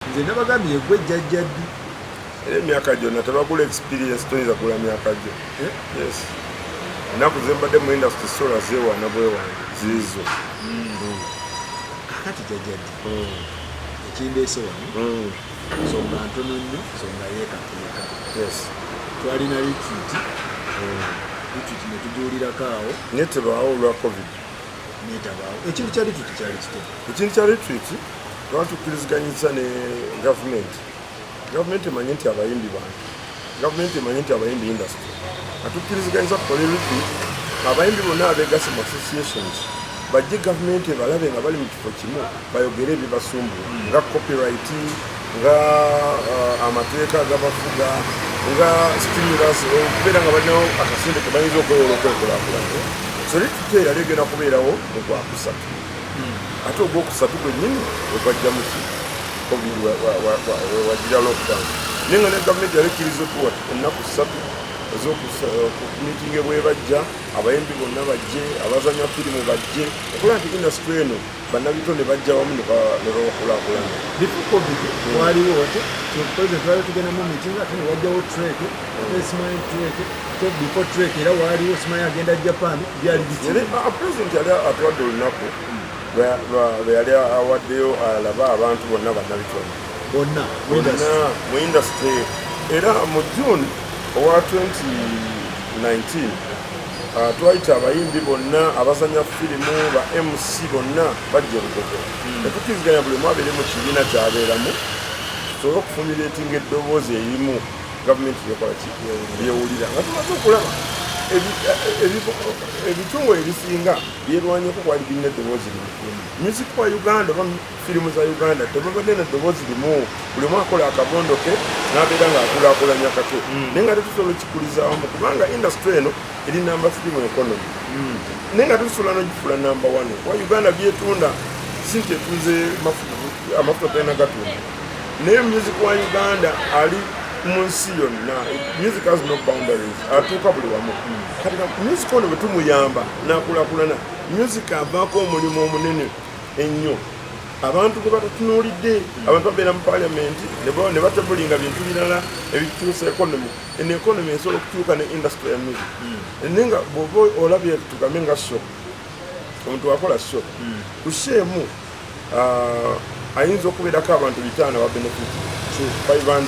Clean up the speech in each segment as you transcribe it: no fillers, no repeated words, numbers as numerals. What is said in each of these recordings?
nze nabagambye gwe jjajjaddi era emyaka gyonna tebagula experience toyinza kugula myaka gyo. Yes, ennaku zembadde mu industry sola zeewana bwewange ziizo. kakati jjajjaddi ekindeese wano nsonga ntono nnyo nsonga yeekateeka. Yes, twalina retreat ne tugiwulirako awo naye tebaawo olwa covid. netabaawo ekintu kya retreat kyali kitego. Ekintu kya retreat twatukiriziganyisa ne gavumenti. Gavumenti emanyi nti abayimbi bantu, gavumenti emanyi nti abayimbi industry. Atukiriziganyisa tukole retreat, abayimbi bonna abeegase mu associations bajje gavumenti ebalabe nga bali mu kifo kimu bayogere ebibasumbuwa nga copyright, nga amateeka agabafuga, nga stimulus, okubeera nga balinawo akasente ke bayinza okwewola okwekulaakulana. So retreat eyo yali egenda kubeerawo mu Gwakusatu. Ate ogwokusatu gwennyini webajja muki covid wagira lockdown. Naye nga ne gavumenti yali ekkiriza okuwa ennaku 3 ez'okumitinga bwebajja, abayimbi bonna bajje, abazanya firimu bajje, okulaba nti industry eno bannabito ne bajja wamu ne bakulaakulana. before covid waliwo ate president wali tugenda mu meeting ate ne wajjawo trek Ismail trek before trek era waliwo Ismail agenda Japan byali Yali president yali atwadde olunaku lwe yali awaddeyo alaba abantu bonna bannabitone bonna mu industry. Era mu June owa 2019 twayita abayimbi bonna, abazanya firimu, ba MC bonna bajja Bukoto. Netukiriziganya buli omu abeere mu kibiina kyabeeramu tusobole okufumiratinga eddoboozi erimu gavumenti yekola byewulira nga tumaze okulaba ebitongole ebisinga byerwanyeko kwali birina eddoboozi limu. Music wa Uganda oba firimu za Uganda tebabadde n'eddoboozi limu, buli omu akola akabondo ke n'abeera ng'akulaakulanya kake. Naye nga tetusobola okikuliza wamu kubanga industry eno eri namba 3 mu economy. Naye nga tusobola n'ogifuula namba 1 wa Uganda byetunda sinti etuze amafuta talina gatunda. Naye music wa Uganda ali mu nsi yonna, music has no boundaries, atuuka buli wamu. Kati music ono bwe tumuyamba n'akulaakulana, music avaako omulimu omunene ennyo. Abantu gwe batatunuulidde, abantu babeera mu paliamenti ne batabulinga bintu birala ebikyusa ekonomi. Eno ekonomi esobola okukyuka ne industry ya music. Naye nga bw'oba olabye tugambe nga show, omuntu akola show ku sheemu ayinza okubeerako abantu 5 aba benefit 500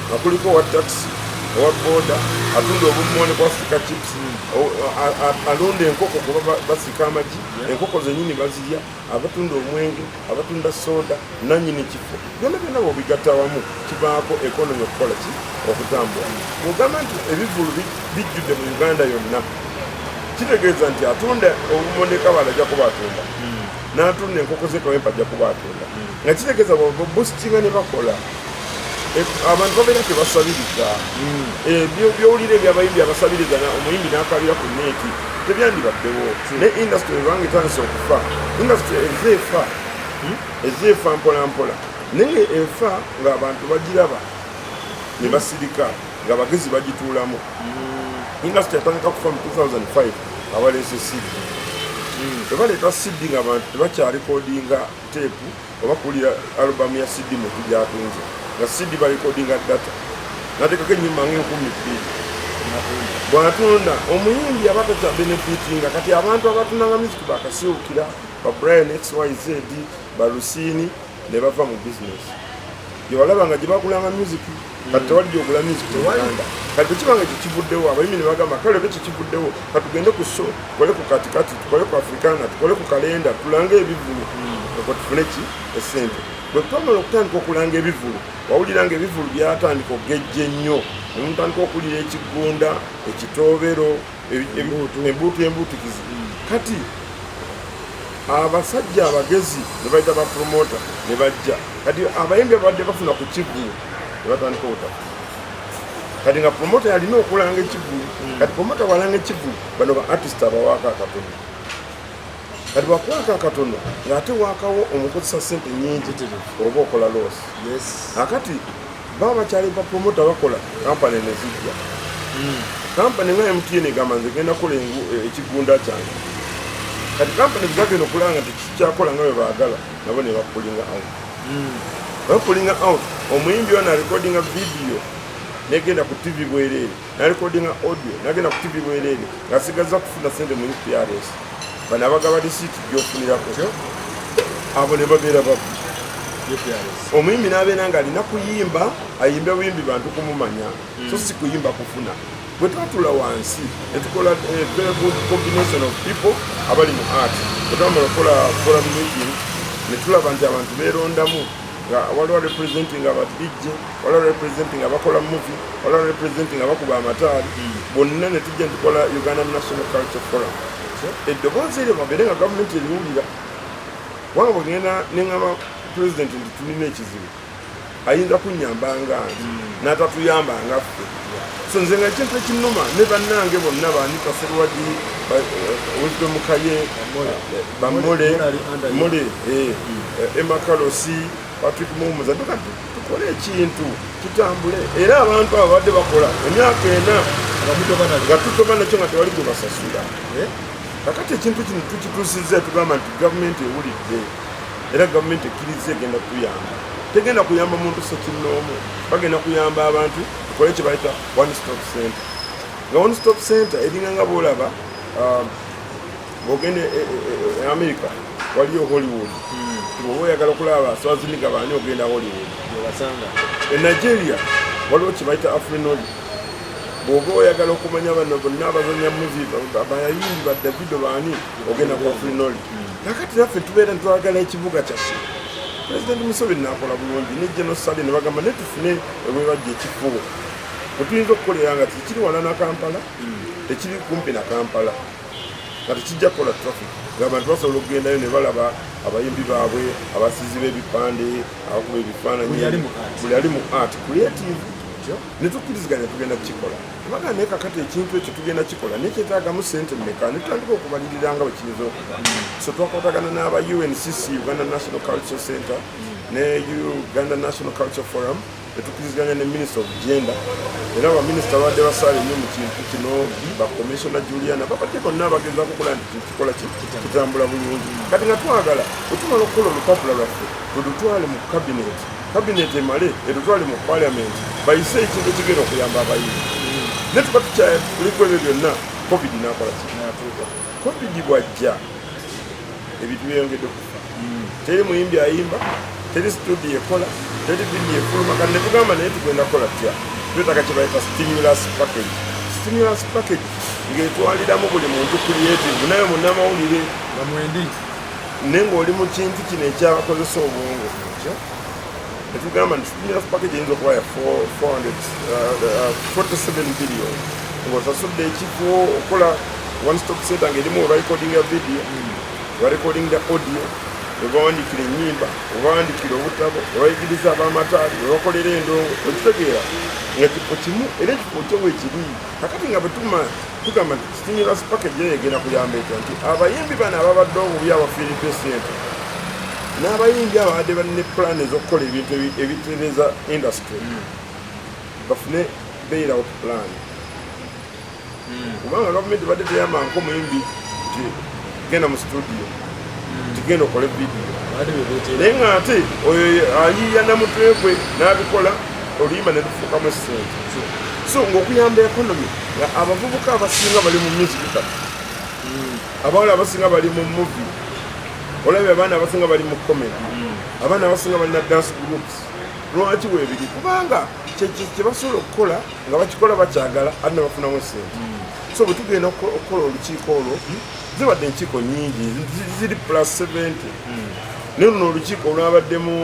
nga kuliko wa taxi, owa boda, atunda obummonde kwa Africa chips, alunda enkoko kuba basika amagi, enkoko zenyini bazirya, abatunda omwenge, abatunda soda, nanyini kifo. Byonna byonna bw'obigatta wamu kivaako ekonomi okukola ki okutambula. Bw'ogamba nti ebivulu bijjudde mu Uganda yonna, kitegeeza nti atunda obummonde kabala ajja kuba atunda, n'atunda enkoko ze kawempa ajja kuba atunda. Nga kitegeeza boostinga ne bakola abantu babeera tebasabiriza. Byowulira ebyabayimbi abasabiriza omuyimbi n'akabira ku neeti tebyandibaddewo. Ne industry ebanga etandise okufa, industry ezeefa mpola mpola, naye efa ng'abantu bagiraba ne basirika ng'abagezi bagituulamu. Industry yatandika kufa mu 2005 abaleese CD. Tebaleeta CD ng'abantu tebakyalikodinga teepu oba kuwulira alubamu ya CD mu gyatunze, nga CD balikodinga data nateekako ennyimba ng'enkumi 2 bw'atunda omuyimbi aba takyabenefitinga. Kati abantu abatundanga music bakasiwukira ba Brian XYZ ba Lusini ne bava mu bizinesi gyewalaba nga gye bagulanga music kati tewali gyogula music mu Uganda. Kati tekibanga ekyo kivuddewo, abayimbi ne bagamba kale oba ekyo kivuddewo katugende ku show, tukole ku katikati, tukole ku Africana, tukole ku kalenda, tulange ebivulu okwo tufune ki essente. Bwe twamala okutandika okulanga ebivulu, wawuliranga ebivulu byatandika ogejja ennyo, ne mutandika okuwulira ekigunda, ekitoobero, embuutikizi. Kati abasajja abagezi ne bayita ba promota ne bajja. Kati abayimbi abadde bafuna ku kivulu ne batandika obutafa. Kati nga promota yalina okulanga ekivulu, kati promota walanga ekivulu, bano ba artist abawaako akatono. Kati bakwaka akatono ng'ate waakawo omukozesa ssente nnyingi oba okola loss. Akati baba bakyali ba promota bakola kampani ne zijja. Kampani nga MTN egamba nze genda kukola ekigunda kyange. Kati kampani zagenda okulanga nti kikyakola nga bwe baagala nabo ne bakulinga out. pulling out omuyimbi ono recording a video negenda ku TV bwerere na recording audio nagenda ku TV bwerere ngasigaza kufuna sente mu PRS bana bagaba receipt gyofunirako abo ne babeera babu omuyimbi n'abeera nga alina kuyimba ayimbe buyimbi bantu kumumanya so si kuyimba kufuna bwe twatula wansi ne tukola very good combination of people abali mu art bwe twamala okukola forum meeting ne tulaba nti abantu beerondamu nga waliwo representing aba DJ waliwo representing abakola movie waliwo representing abakuba amataali bonna ne tujja tukola Uganda National Culture Forum eddoboozi eryo babeere nga gavumenti eriwulira wanga bwegenda neŋŋamba president nti tulina ekizibu ayinza kunnyambanga nti n'atatuyambanga ffe so nze nga ekintu ekinnuma ne bannange bonna baanita serwadi wisdom mukaye bamole mole emakalosi Patrick Mumuza tukole ekintu kitambule era abantu abo badde bakola emyaka ena nga tutoba nakyo nga tewali gwe basasula kakati ekintu kino tukituusizza tugamba nti gavumenti ewulidde era gavumenti ekkiriza egenda kuyamba tegenda kuyamba muntu sekinnoomu bagenda kuyamba abantu tukole kye bayita one stop center nga one stop center eringa nga boolaba bwogende e America waliyo Hollywood bwoba oyagala okulaba Swaziniga baani ogenda Hollywood e Nigeria waliwo kye bayita Afrinoli bwoba oyagala okumanya bano bonna abazanya movie abayimbi ba Davido baani ogenda ku Afrinoli nakati naffe tubeera ntwagala ekibuga kyaffe President Museveni n'akola bulungi ne General Sale ne bagamba ne tufune ewebajja ekifo bwetuyinza okukolera nga tekiri wala na Kampala tekiri kumpi na Kampala nga tekijja kukola traffic ng'abantu basobola okugendayo ne balaba abayimbi baabwe abasizi b'ebipande abakuba ebifaananyi buli ali mu art creative ne tukkiriziganya tugenda kukikola abaga naye kakati ekintu ekyo tugenda kikola nekyetaagamu sente mmeka ne tutandika okubalirira nga bwe kiyinza okuba so twakwatagana n'aba UNCC Uganda National Culture Center ne Uganda National Culture Forum netukkiriziganya ne Minister of Gender era abaminisita badde basaala ennyo mu kintu kino bakomisiona Juliana babadde bonna bagezaako okukola nti kikola kitambula bulungi kati nga twagala otumala okukola olupapula lwaffe tulutwale mu cabinet emale erutwale mu parliament bayise ekintu ekigenda okuyamba abayimbi ne tuba tukyaliko ebyo byonna covid n'akola covid bwajja ebintu byeyongedde okufa teri muyimbi ayimba teri studio ekola teri video efuluma kati ne tugamba naye tugenda kukola tutya twetaaga kye bayita stimulus package ng'etwaliramu buli muntu creative naye munnamawulire naye ng'oli mu kintu kino ekyabakozesa obwongo netugamba nti stimulus package eyinza okuba ya 47 billion ng'osasudde ekifo okola one stop center ng'erimu oba recording ya video oba recording ya audio obawandiikira ennyimba obawandiikira obutabo obayigiriza ab'amataali obakolera endongo okitegeera nga kifo kimu era ekifo kyo weekiri kakati nga bwetuma tugamba nti stimulus package eyo egenda kuyamba etya nti abayimbi bano ababadde obubi abafiiridde sente n'abayimbi ababadde balina plan ez'okukola ebintu ebitereza industry bafune bail out plan kubanga gavumenti badde teyambanko omuyimbi nti genda mu studio tigenda okole video naye nga ate oyo ayiiya namutwe gwe n'abikola oluyimba ne lufuukamu essente so ng'okuyamba economy nga abavubuka abasinga bali mu music kati abawala abasinga bali mu movie olabye abaana abasinga bali mu comedy abaana abasinga balina dance groups lwaki weebiri kubanga kye basobola okukola nga bakikola bakyagala ate ne bafunamu essente so bwe tugenda okukola olukiiko olwo zibadde enkiiko nyingi ziri plus 70 naye luno olukiiko olwabaddemu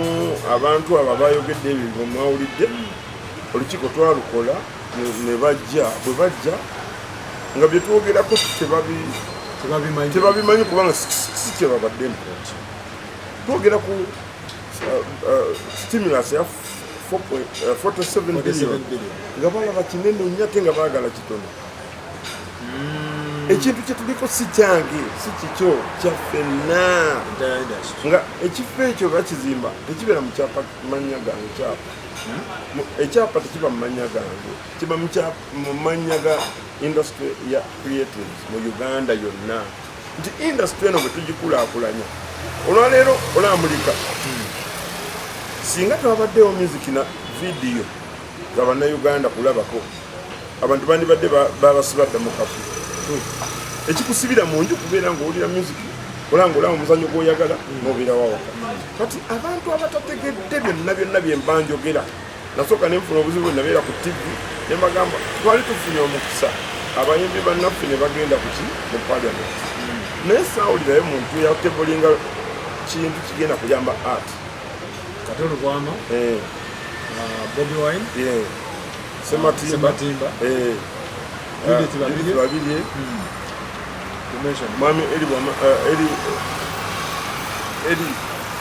abantu abo bayogedde ebyo mwawulidde olukiiko twalukola ne bajja bwe bajja nga bye twogerako tebabimanyi kubanga si kyebabaddemu twogera ku stimulus ya 47 billion nga balaba kinene nnyo ate nga baagala kitono ekintu kyetuliko si kyange si kikyo kyaffenna nga ekifo ekyo bakizimba tekibeera mu kyapa manya gange kyapa ekyapa tekiba mu manya gange kiba mu manya ga industry ya creatives mu Uganda yonna nti industry eno bwe tugikulaakulanya olwaleero olambulika singa twabaddewo music na video za bannayuganda kulabako abantu bandibadde babasibadda mu kafu ekikusibira mu nju kubeera ng'owulira music olanga olaba omuzannyo gw'oyagala n'obeera wawaka kati abantu abatategedde byonna bye mbanjogera nasooka ne nfuna obuzibu bwe nabeera ku tv ne mbagamba twali tufunye omukisa abayimbi bannaffe ne bagenda kuki mu parliament naye saawulirayo muntu yatebolinga kintu kigenda kuyamba art Katolo Bwama Bobi Wine Sematimba Judith Babirye Mami Eri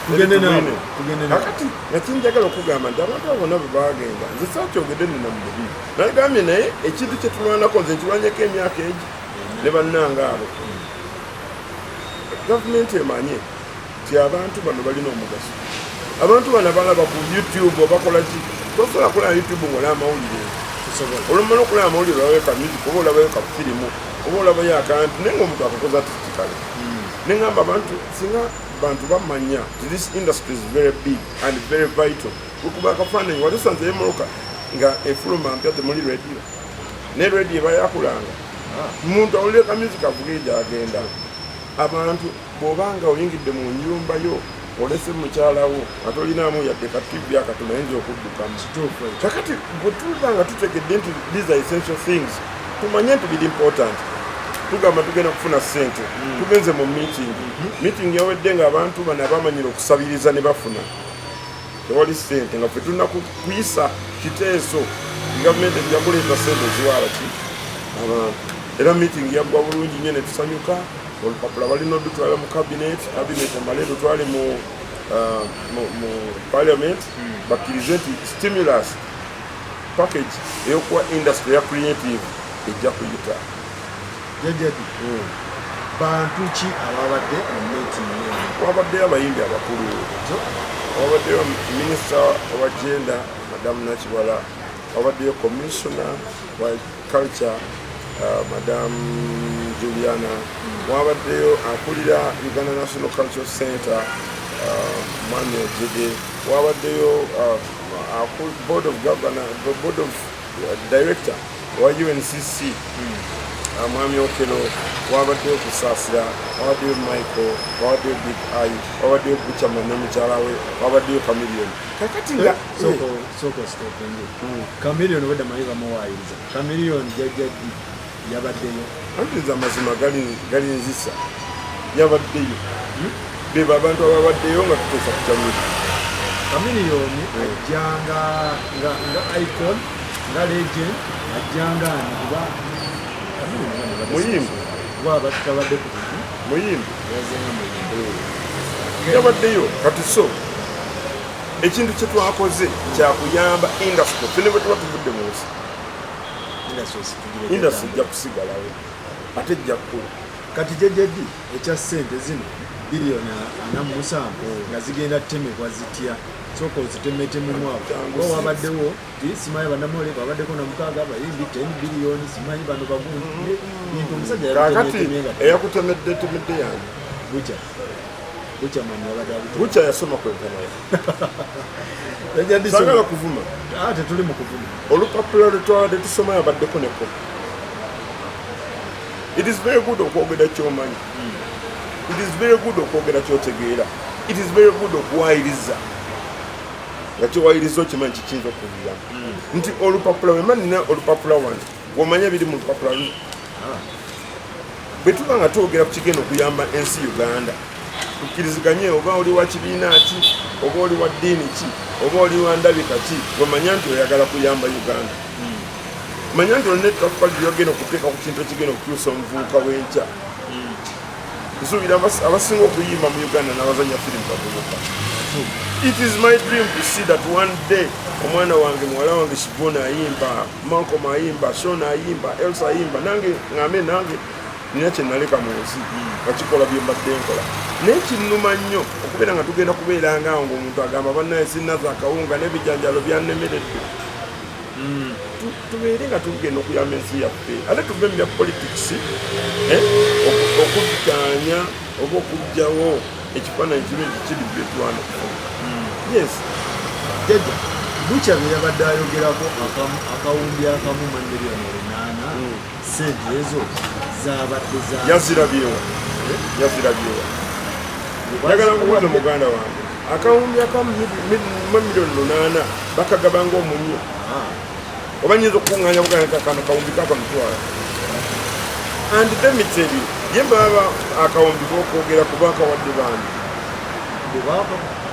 tugende nawe kakati nakinjagala okugamba nti abantu abo bonna bwe bagenda nze saakyogedde nina mubi nagambye naye ekintu kye tulwanako nze nkirwanyeko emyaka egi ne bannanga abo gavumenti emanye nti abantu bano balina omugaso abantu bano balaba ku YouTube bakola ki tosobola kulaba YouTube ng'olaba amawulire olumala okulaba amawulire olabayo ka music oba olabayo ka firimu oba olabayo akantu naye ng'omuntu akakoza tikikale ne ngamba abantu singa bantu bamanya this industry is very big and very vital okuba akafaananyi wali osanze yemoloka nga efuluma mpya temuli radio ne radio eba yakulanga muntu awulire ka music avuge gyagenda abantu bw'obanga oyingidde mu nnyumba yo olese mukyalawo ate olinaamu yadde ka tv akatono ayinza okuddukamu kakati bwe tuba nga tutegedde nti these are essential things tumanye nti biri important tugamba tugenda kufuna ssente tugenze mu meeting yawedde nga abantu bano abamanyira okusabiriza ne bafuna tewali ssente nga ffe tulina kuyisa kiteeso gavumenti ejja kuleeta ssente eziwaala ki abantu era meeting yaggwa bulungi nnyo ne tusanyuka olupapula balina odutwala mu cabinet amale dutwale mu parliament bakkirize nti stimulus package eyokuwa industry ya creative ejja kuyita jajadi bantu ki ababadde wabaddeyo abayimbi abakulu wabaddeyo minisita owa gender madamu Nakiwala wabaddeyo commissioner wa culture Madame Juliana wabaddeyo akulira Uganda National Cultural Center Mwami Ojede wabaddeyo board of director wa UNCC Mwami Okelo wabaddeyo Kusaasira wabaddeyo Michael wabaddeyo Big Eye wabaddeyo Buchaman ne mukyala we wabaddeyo Chameleon kakati nga soko Chameleon wedda mayiga muwaayiriza Chameleon jajjadi yabaddeyo antiza amazima gali nzisa yabaddeyo beba abantu ababaddeyo nga tuteesa kukyamira Chameleon ajjanga nga icon nga legend ajjanga kuba muyimbi batabadde muyimbi yabaddeyo kati so ekintu kye twakoze kyakuyamba industry fene bwe tuba tuvudde mu nsi industry ejja kusigalawo ate ejja kukula kati jejedi ekya ssente zino biliyoni 47 nga zigenda temekwa zitya sooka ozitemetemu mwaka oba wabaddewo simanyi bannamole babaddeko na mukaaga abayimbi 10 biliyoni simanyi bano bagundu bintu omusajja kakati eyakutemedde temedde yange bucha mani yabadde bucha yasoma kwentanayo sagala kuvuma tetuli mu kuvuma olupapula lwetwabadde tusoma yabaddeko neko it is very good okwogera kyomanyi it is very good okwogera kyotegeera it is very good okuwayiriza nga kyowayiriza okimanyi kikiyinza okuviramu nti olupapula wema nina olupapula wano womanya biri mu lupapula luno bwe tuba nga twogera ku kigenda okuyamba ensi Uganda tukkiriziganye oba oli wa kibiina ki oba oli wa ddiini ki oba oli wa ndabika ki wamanya nti oyagala kuyamba Uganda manya nti olina ettaffa lyogenda okuteeka ku kintu ekigenda okukyusa omuvubuka w'enkya nsuubira abasinga okuyimba mu Uganda n'abazanya firimu bavubuka it is my dream to see that one day omwana wange muwala wange Shibona ayimba Malcolm ayimba Shona ayimba Elsa ayimba nange ngambe nange nina kye naleka mu nsi nga kikola bye mbadde nkola naye kinnuma nnyo okubeera nga tugenda kubeera ngaawo ng'omuntu agamba bannaye sinnaza akawunga n'ebijanjalo byannemeredde tubeere nga tugenda okuyamba ensi yaffe ate tuve mu bya politics okuddaanya oba okuggyawo ekifaananyi kirungi kiri byetwana yes jajja Bucha yabadde ayogerako akawumbi akamu mu miliyoni 8 sente ezo zabadde za yazirabyewa njagala kubuuza muganda wange akawumbi akamu mu miliyoni 8 bakagabanga omunyo oba nyinza okukuŋŋaanya bugana kawumbi kakamutwala and let me tell you ye baba akawumbi kokwogera kuba akawadde bandi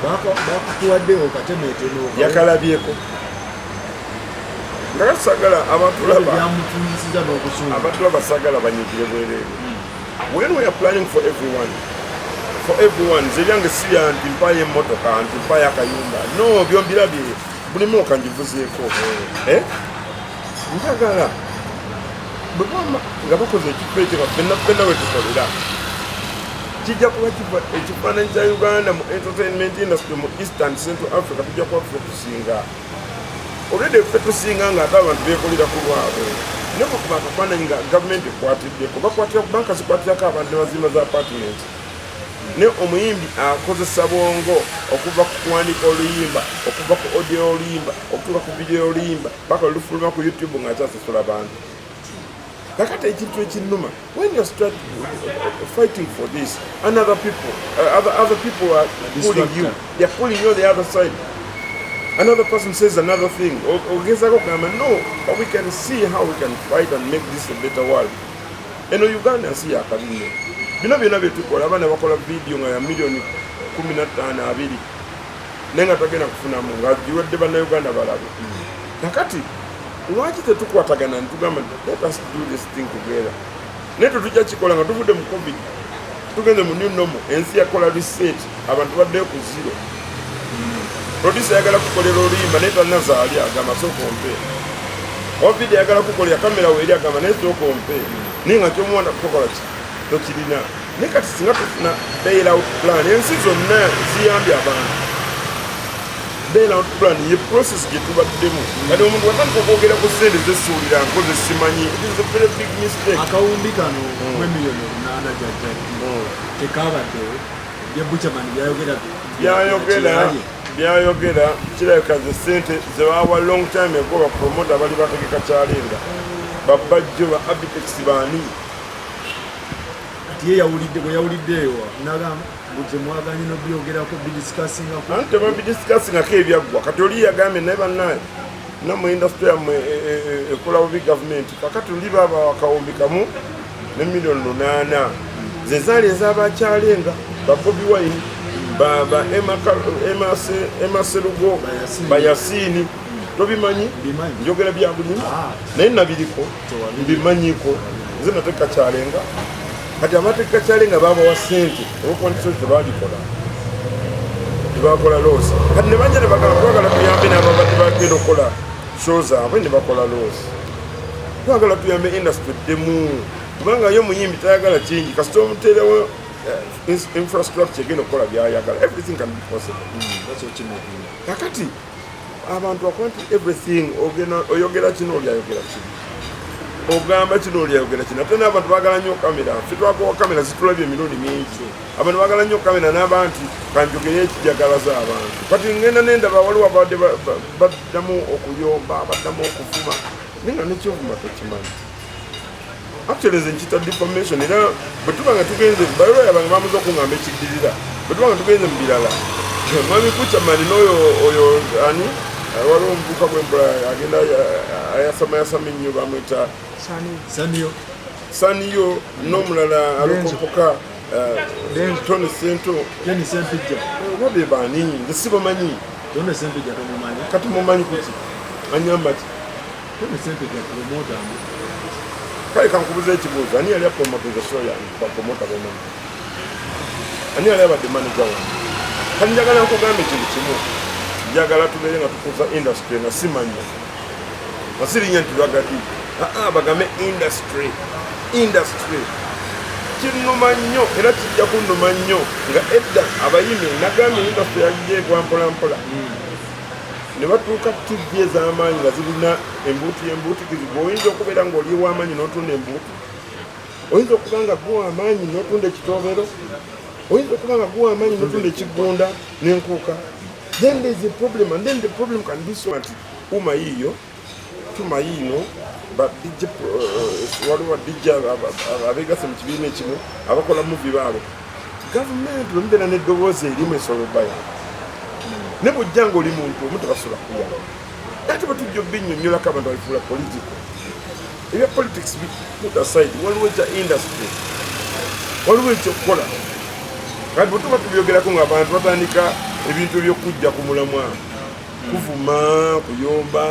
bakutuwaddewo katemeeteno yakalabyeko nga gasagala byamutunyisiza n'okusunga abatulaba sagala banyigire bwereere when we are planning for everyone nze byange sirya nti mpayo emmotoka nti mpayo akayumba no byombirabye buli mwaka ngivuzeeko njagala bwebama nga bakoze ekifo ekyo ffenna wetukolera kijja kuba kiva ekifaananyi kya Uganda mu entertainment industry mu East and Central Africa tujja kuba ffe tusinga olwedde ffe tusinga ng'ate abantu beekolera ku lwabwe naye bwekuba akafaananyi nga gavumenti ekwatiddeko bakwatira banka zikwatirako abantu ne bazimba za apartment ne omuyimbi akozesa bwongo okuva ku kuwandika oluyimba okuva ku audio oluyimba okutuuka ku video oluyimba paka olufuluma ku YouTube ng'akyasasula bantu kakati ekintu ekinnuma when you start fighting for this and other people are pulling you, they are pulling you on the other side. Another person says another thing. No, but we can see how we can fight and make this a better world. And Uganda see a cabinet. Bino byetukola abaana bakola video nga ya milioni 15 nenga tagenda kufunamu nga jiwadde bannayuganda balabe kakati lwaki tetukwatagana ntugamba let us do this thing together naye tetujja kikola nga tuvudde mu covid tugenze mu new normal ensi yakola research abantu baddeyo ku zero producer yagala kukolera oluyimba naye talinazaali agamba sookompe ovid yagala kukolera kamera weeri agamba naye sookompe naye nga kyomuwanda kukokola ki tokirina naye kati singa tufuna bailout plan ensi zonna ziyambye abantu bailout plan ye process gye tubaddemu kati omuntu watandika okwogera ku sente zesuulira nkoze simanyi it is a very big mistake. Akawumbi kano miliyoni 8 jajjajja tekabaddewo ye Buchaman byayogera kirabika ze sente zebawa long time ago bapromota bali bategeka kyalenga babajjo ba Abitex baani ye yawuliddeyo nagamba mwaganye n'obyogerako bidiscussingako ante babidiscussingako ebyaggwa kati oli yagambye naye bannaye namu industry yamwe ekola bubi gavumenti kakati oli baba akawumbi kamu ne miliyoni 8 ze zaali ez'abakyalenga ba Bobi Wine ba Emma Serugo Bayasini tobimanyi njogera bya bulimu naye nabiriko mbimanyiko nze nateka kyalenga kati amateeka kyalenga babawa sente olwokuwandiso tebakola loosi kati ne banja ne bagamba twagala tuyambe n'ababadde bagenda okukola show zaabwe ne bakola loosi twagala tuyambe industry ddemu kubanga yo muyimbi tayagala kingi kasita omuteerewo infrastructure egenda okukola byayagala everything can be possible. Kakati abantu bakuba nti everything oyogera kino olyayogera kino ogamba kino olyayogera kino ate n'abantu baagala nnyo kamera ffe twakowa kamera zitulabye emirundi mingi abantu baagala nnyo kamera n'abantu kanjogere ekijagala z'abantu kati ngenda nendaba waliwo abadde baddamu okuyomba baddamu okuvuma naye nga nekyovuma tokimanyi actually nze nkita defamation era bwe tuba nga tugenze bayoya bange bamuze okuŋŋamba ekiddirira bwe tuba nga tugenze mu birala mwami Buchaman n'oyo ani waliwo omuvubuka gw'embula agenda yasama ennyo bamwita Saniyo n'omulala alokopoka Tony Sento babe baani nze sibamanyi kati mumanyi kuki anyamba ki kale kankubuza ekibuuzo ani yali apromotinga show yange bapromota bomanyi ani yali abadde manager wange kati njagala nkugamba ekintu kimu njagala tubeere nga tukuza industry nga simanyi masirinya nti lwagati bagambe industry kinnuma nnyo era kijja kunnuma nnyo nga edda abayimbi nagambye industry yagijeegwa mpolampola ne batuuka TV ez'amaanyi nga zirina embuutikizi oyinza okubeera ng'oli w'amaanyi n'otunda embuuti oyinza okuba nga guwa amaanyi n'otunda ekitobero oyinza okuba nga guwa amaanyi n'otunda ekiggunda n'enkuuka then there's a problem, and then the problem can be so much. Hiyo tuma yino ba DJ waliwo DJ abegase mu kibiina ekimu abakola movie baabo government lombe na neddoboozi erimu esolobaya ne bujjango oli muntu omuntu basula kuyala ate batujja obinnyonnyola abantu alifuula political ebya politics put aside waliwo ekya industry waliwo ekyokukola kati bwe tuba tubyogerako ng'abantu batandika ebintu by'okujja ku mulamwa kuvuma kuyomba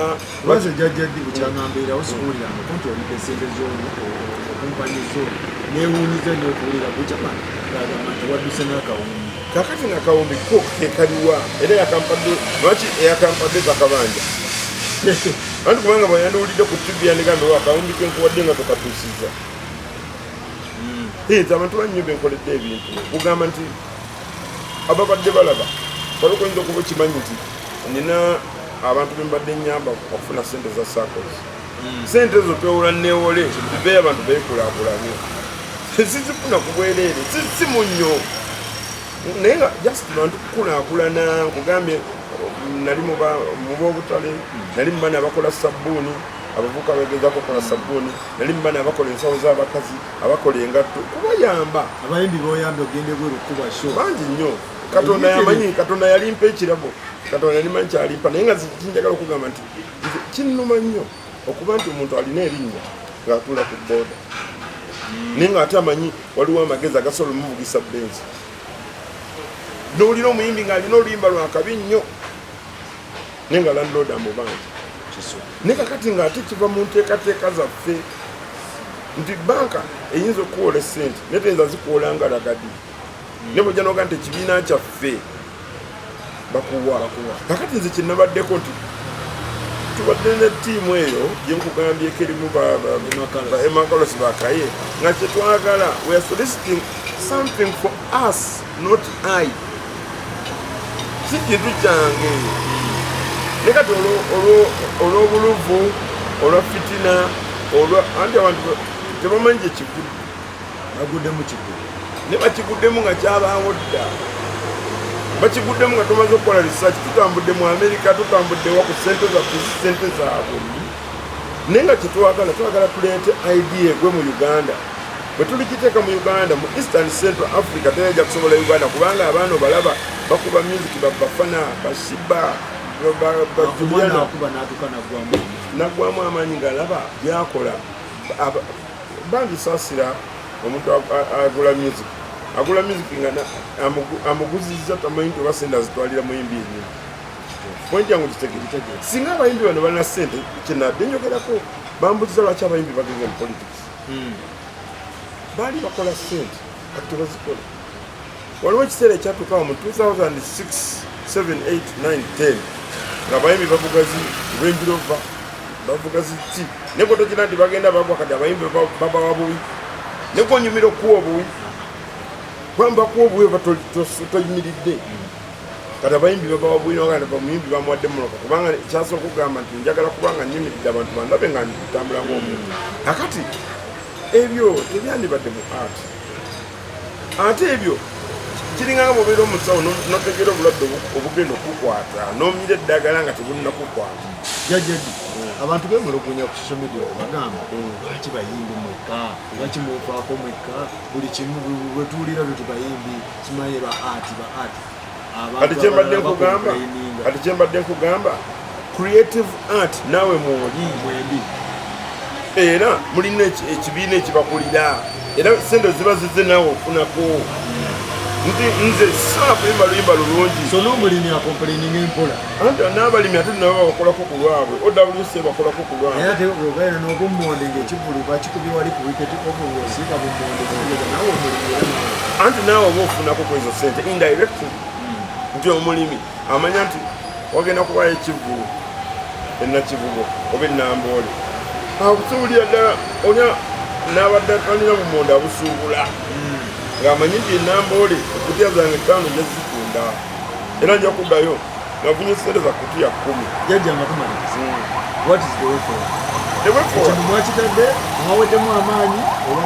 lwaze jjajjaddi bukyangambeerawo sikuwuliranga kunti olidde sente zokumpanyi zo neewuunyiza n'okuwulira bukyamana gagamba nti wadduse n'akawumbi kakati ng'akawumbi ko kekaliwa era yakampadde lwaki eyakampadde takabanja anti kubanga bweyandiwulidde ku tivi yandigambe akawumbi kenkuwadde nga tokatuusiza nti abantu bannyo benkoledde ebintu kugamba nti ababadde balaba waliwo oyinza okuba okimanyi nti nina abantu bembadde nyamba okufuna sente za circles sente ezo twewula neewole bibeeyo abantu beekulaakulanye sizifuna ku bwereere si munnyo naye nga just bantu kukulaakulana nkugambye nali mu b'obutale nali mu bana abakola sabbuuni abavuka bagezaako okukola sabbuuni nali mu bana abakola ensawo z'abakazi abakola engatto kubayamba abayimbi boyambye ogende bweru kuba sho bangi nnyo katonda yamanyi katonda yalimpa ekirabo katonda yalimanyi kyalimpa naye nga kinjagala okugamba nti kinnuma nnyo okuba nti omuntu alina erinnya ng'atuula ku booda naye ng'ate amanyi waliwo amagezi agasobola omuvugisa benzi n'olina omuyimbi ng'alina oluyimba lwakabi nnyo naye nga landlord amubanja naye kakati ng'ate kiva mu nteekateeka zaffe nti banka eyinza okuwola esente naye teyinza zikuwola nga lagadi ne bwojja noga nti ekibiina kyaffe bakuwa kakati nze kyenabaddeko nti tubadde ne ttiimu eyo gyenkugambyeko erimu emakalos bakaye nga kyetwagala we are soliciting something for us not I si kintu kyange ne kati olw'obuluvu olwa fitina anti abantu tebamanyi gyekigudde baguddemu kigulu ne bakiguddemu nga kyabaawo dda bakiguddemu nga tumaze okukola research tutambudde mu America tutambudde wa ku sente zaffe sente zaabwe naye nga kyetwagala tuleete idea egwe mu Uganda bwe tuligiteeka mu Uganda mu Eastern Central Africa teyajja kusobola Uganda kubanga abaana obalaba bakuba music babafana bashiba bajuliana nagwamu amaanyi ng'alaba byakola bangisaasira omuntu agula music nga amuguzizza tamanyi nti oba sente azitwalira muyimbi enyini pointi yangu kitegere singa abayimbi bano balina sente kyenadde njogerako bambuziza lwaki abayimbi bagenze mu politics baali bakola sente kati tebazikola waliwo ekiseera ekyatuukawo mu 2006 7 8 9 10 nga abayimbi bavuga zi Range Rover bavuga zi ki nekotokina nti bagenda bagwa kati abayimbi babawa buwi nekonyumira okuwa obuwi kwamba kuwa obuwi toyimiridde kati abayimbi babawa buwi noganda bamuyimbi bamuwadde muloka kubanga kyasooka okugamba nti njagala kubanga nyimiridde abantu bandabe nga ntambula ng'omuntu akati ebyo tebyandibadde mu art ate ebyo kiringanga bwobeera omusawo notegera obulwadde obugenda okukwata nomira eddagala nga tebulinakukwata jjajjaddi abantu bemulugunya ku social media bagamba lwaki bayimbi mwekka lwaki muvaako mwekka buli kimu bwetuwulira lwe tubayimbi kimaye ba art kati kyembadde nkugamba creative art naawe mwembi era mulina ekibiina ekibakulira era sente ziba zize naawe ofunako nti nze saakuyimba luyimba lulungi so n'omulimi akomplaininga empola anti n'abalimi ate nabo bakolako ku lwabwe OWC bakolako ku lwabwe ate ogaina n'obummonde ng'ekivulu bakikubye wali ku wiketi obulwosiika bummonde nawe omulimi anti naawe oba ofunako ku ezo sente indirectly nti omulimi amanya nti wagenda kubayo ekivulu ennakivubo oba ennamboole akusuubulira ddala onya n'abadde atanira bummonde abusuubula ng'amanyi nti enamboole ekutiya zange 5 nezitunda era nja kuddayo ngafunye sente za kutiya 10 jjajja amatumaliriza what is the way forward ekintu mwakitadde mwaweddemu amaanyi oba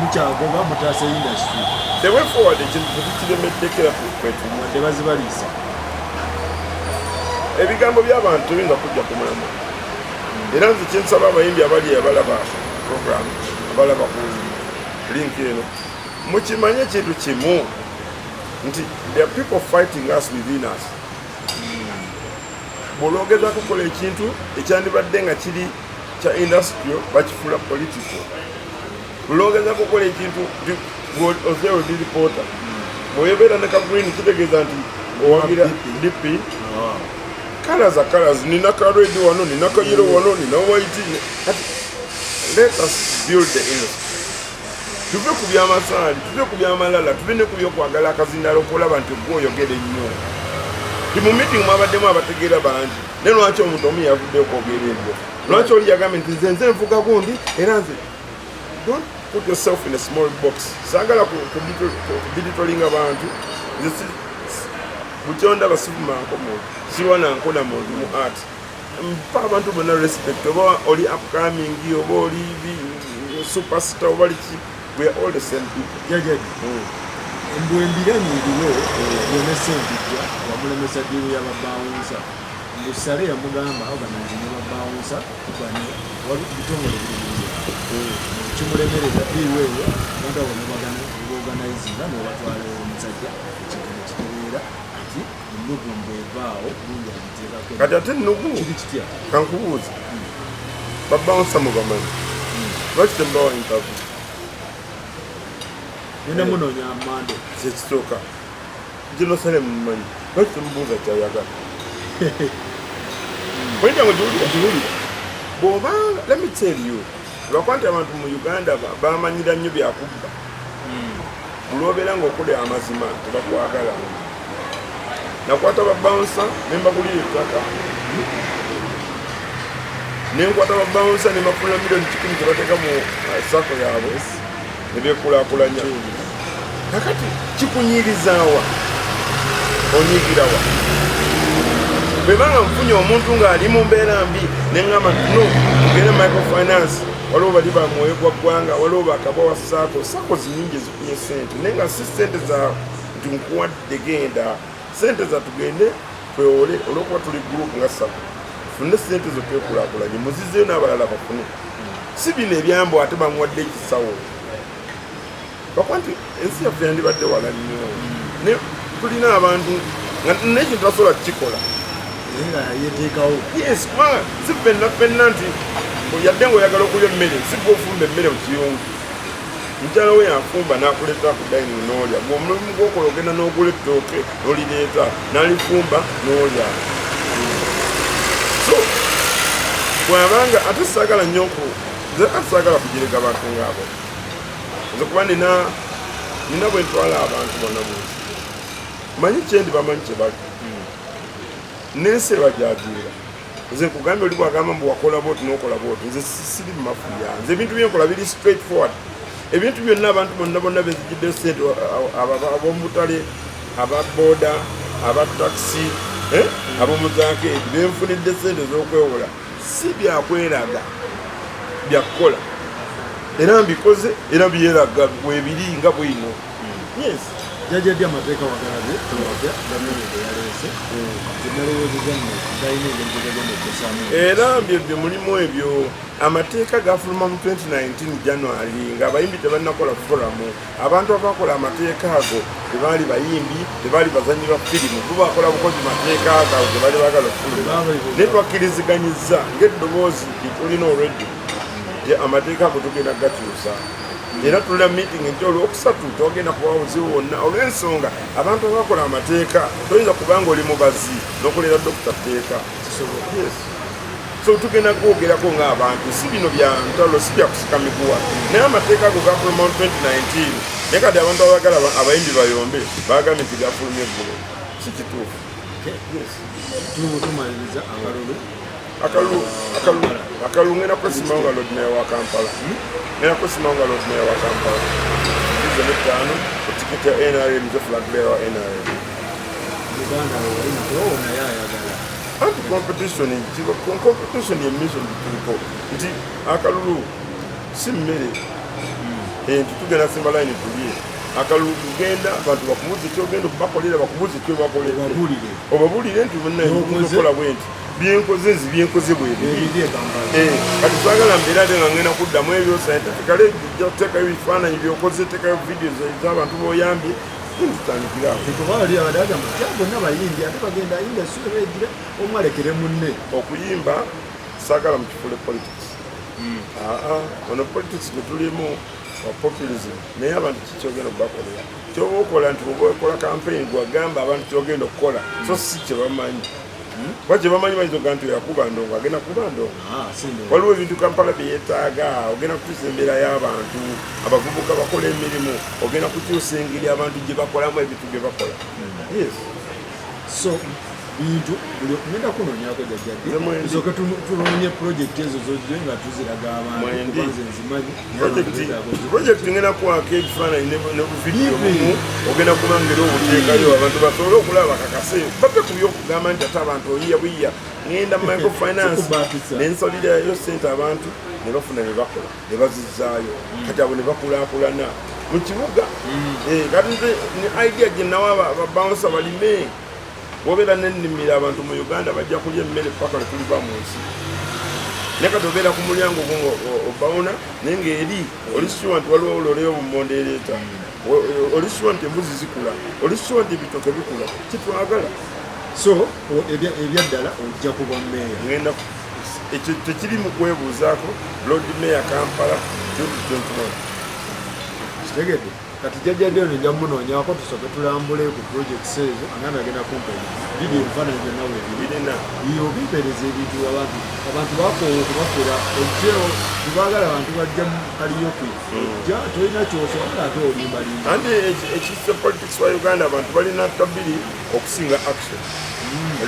mukyagoba mutaasa industry the way forward ekintu tetukiremeddekera kwetumu wadde bazibaliisa ebigambo by'abantu tebiyinza kujja ku mulamwa era nze kyensaba abayimbi abali abalaba program abalaba ku link eno mukimanye ekintu kimu nti there are people fighting us within us bw'olwogeza kukola ekintu ekyandibadde nga kiri kya industrial bakifuula political bw'olwogeza kukola ekintu ozeewo di reporter bwebeera ne kagreen kitegeeza nti owagira dp colors nina ka red wano nina ka yellow wano nina white kati let us build the industry tuve ku byamasaali tuve ku byamalala tuve ne ku byokwagala akazindalo okulaba nti gwoyogere nnyo ti mu meeting mwabaddemu abategeera bangi ne lwaki omuntu omu yavudde okwogera ebyo lwaki oli yagambye nti nze nvuga gundi era nze don't put yourself in a small box saagala kubiditolinga abantu bukyonda basifumanko muntu siwanankona muntu mu art mpa abantu bonna respect oba oli upcoming oba oli superstar oba liki we are all the same people jajaji embwembiranye eriwo yonesembijja wamulemesa diiru y'ababawunsa mbusale yamugamba organize n'ababawunsa tubane wali bitongole biri kimulemereza diiru eyo abantu abo nebagana organizinga nebatwala omusajja ekigano kitereera ati ennugu mbwevaawo bulungi agiteekako kati ate ennugu kiri kitya kankubuuza babawunsa mubamanyi lwaki tembawa interview nina munoonya amande kyekisooka ginosale mumanyi lwaki temubuuza kyayagala oyinjango giwulira bw'obanga let me tell you lwakuba nti abantu mu uganda bamanyira nnyo byakubba bulwobeera ng'okolera amazima tebakwagala nakwata babawunsa nembagulira ettaka nenkwata babawunsa nembafuna miliyoni 100 tebateeka mu sako yaabwe nebyekulaakulanya kakati kikunyirizawa onyigirawa bwebanga nfunye omuntu ng'ali mu mbeera mbi neŋŋamba tuno tugende microfinance waliwo bali bamwoyo gwa ggwanga waliwo bakabawa sako zinyingi ezifunye sente naye nga si sente za nti nkuwadde genda sente za tugende twewole olwokuba tuli gurupu nga sako tufune sente zo twekulaakulanye muzizeyo n'abalala bafune si bino ebyambo ate bamuwadde ekisawo bakuba nti ensi yaffe yandibadde wala nnyo ne tulina abantu nga nekintu tasobola kukikola yeteekawo yes kubanga si ffenna nti yadde ngaoyagala okulya emmere si gwe ofumba emmere mu kiyungu mukyala we yafumba n'akuleeta ku dining n'olya omulimu gwokola ogenda n'ogula ettooke n'olireeta n'alifumba n'olya so bwabanga ate saagala nnyo saagala kugirega bantu ngaabo nze kuba nina bwe ntwala abantu bonna munsi manyi kyendi bamanyi kye bali n'ensi ebajajiira nze nkugambye oli bwagamba mbu wakola booti n'okola booti nze siri mu mafuya nze ebintu byenkola biri straight forward ebintu byonna abantu bonna benzijidde sente ab'omubutale ababooda abatakisi ab'omuzakeedi benfunidde sente ez'okwewola si byakweraga byakukola era mbikoze era byeraga bwebiri nga bwino yes jajjadde amateeka wagalabye tewapya gavumenti yaleese zinalowoozeza nno galina ebyentegagomekesaamu era byebyo mulimu ebyo amateeka gafuluma mu 2019 January ng'abayimbi tebannakola foramu abantu abakola amateeka ago tebaali bayimbi tebaali bazanyi ba firimu bo bakola bukozi mateeka ago tebali bagala okufuluma naye twakkiriziganyizza ng'eddoboozi lyetulina olweddi amateeka ago tugenda gakyusa era tulina meeting nti olwokusatu togenda kuba buzibu wonna olw'ensonga abantu abakola amateeka toyinza kubanga oli mubazi n'okolera dokita teeka so tugenda kwogerako ng'abantu si bino bya ntalo si byakusika miguwa naye amateeka ago gafuluma mu 2019 naye kati abantu abagala abayimbi bayombe bagambye nti gafulumya eggulo si kituufu tumaliriza akalulu ngenda kwesimawo nga lord mayor wa Kampala ngenda kwesimawo nga lord mayor wa Kampala izo n'ettaano etikiti ya NRM nze flag bearer wa NRM anti competition ye mission tuliko nti akalulu si mmere nti tugenda simba line tulye akalulu kugenda abantu bakubuze kyogenda okubakolera bakubuze kyebakolera obabulire nti munakola bwenti byenkoze nzi byenkoze bwebiri kati twagala mbeera ate nga ngenda kuddamu ebyo scientificale ojja kuteekayo ebifaananyi byokoze teekayo vidiyo z'abantu boyambye bonna bayimbi ate bagenda ayimba esula egire omwalekere munne okuyimba saagala mu kifule politics ono politics gwetulimu wa populism naye abantu kikyogenda okubakolera kyoba okola nti oba okola campaign gwagamba abantu kyogenda okukola so si kyebamanyi kuba kyebamanyi bayinza nti yakuba ndongo agenda kuba ndongo waliwo ebintu Kampala byeyeetaaga ogenda kukyusa embeera y'abantu abavubuka bakola emirimu ogenda kukyusa engeri abantu gye bakolamu ebintu bye bakola so bintu buli ngenda kunoonyako jajjadde tunoonye projekiti ezo zojje nga tuziraga abantu nzimanyi projekiti ngenda kuwaka ebifaananyi ne buvidiyo bumu ogenda kubangera obuteekayo abantu basobole okulaba bakakase bape ku byokugamba nti ate abantu oyiya buyiya ngenda mu microfinance nensalirayo sente abantu ne bafuna ne bakola ne bazizaayo kati abo ne bakulaakulana mu kibuga kati ne idea gye nawo ababawunsa balime wobeera n'ennimiro abantu mu Uganda bajja kulya emmere paka letuliva mu nsi naye kati obeera ku mulyango gungo obawuna naye ng'eri olisitwa nti waliwo ololeyo bumonde ereeta olisitwa nti embuzi zikula olisitwa nti ebitoke bikula kitwagala so ebyaddala ojja kuba mmeeya ngenda ekyo tekiri mu kwebuuzaako Lord Mayor Kampala 2021 kitegedde kati jjajjadde ono nja munoonyako tusooke tulambule ku projects ezo angambe agenda kumpeera vidiyo ebifaananyi byonna weebirina obimpeereza ebintu abantu bakoowa okubafera ojjeo tebaagala abantu bajja mu kaliyoki ojja tolina kyosobola ate olimbalimba anti ekisa politics wa Uganda abantu balina tabiri okusinga action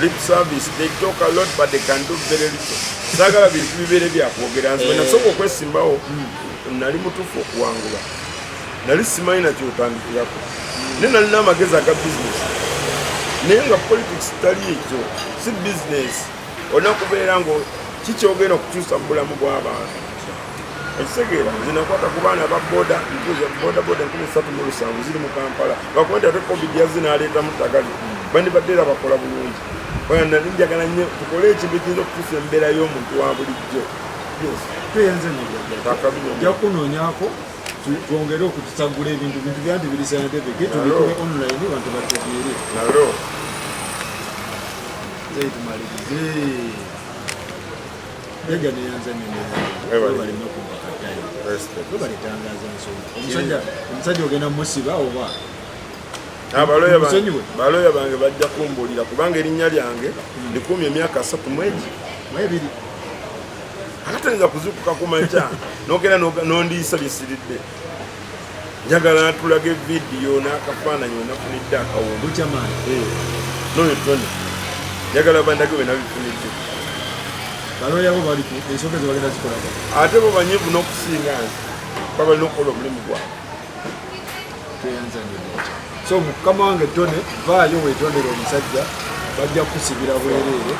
lip service they talk a lot but they can do very little saagala bintu bibeere byakwogera nze nasooka okwesimbawo nali mutuufu okuwangula nali simanyi nakyo otandikirako naye nalina amagezi aga bizinesi naye nga politics tali ekyo si bizinesi olina kubeera ngo kikyogenda okukyusa mu bulamu bw'abantu ekitegeera nze nakwata ku baana ba boda boda 37 ziri mu Kampala bakuba nti ate covid yazze n'aleetamu tagali bandibadde era bakola bulungi oyo nali njagala nnyo tukole ekintu ekiyinza okukyusa embeera y'omuntu wa bulijjo tuyenze nja kunoonyako twongere okutusagula ebintu byanti biri scientific tubikube online bantu bategeere nalo tumalize jaja neyanza nebalina okubakatayo webalitangaza nsonga omusajja ogenda musiba oba baloya bange bajja kumbuulira kubanga erinnya lyange ndikumya emyaka 3 mwezi ate nza kuzukuka ku makya nogenda nondiisa bisiridde njagala tulaga vidiyo n'akafaananyi wenafunidde akawundu kyamaanyi noyo toni njagala bandage wenabifunidde baloyabo bali ensonga ezibagenda zikolaga ate bo banyivu n'okusinga nti babalina okukola omulimu gwabwe so mukama wange tone vaayo weetondera omusajja bajja kusibira bwereere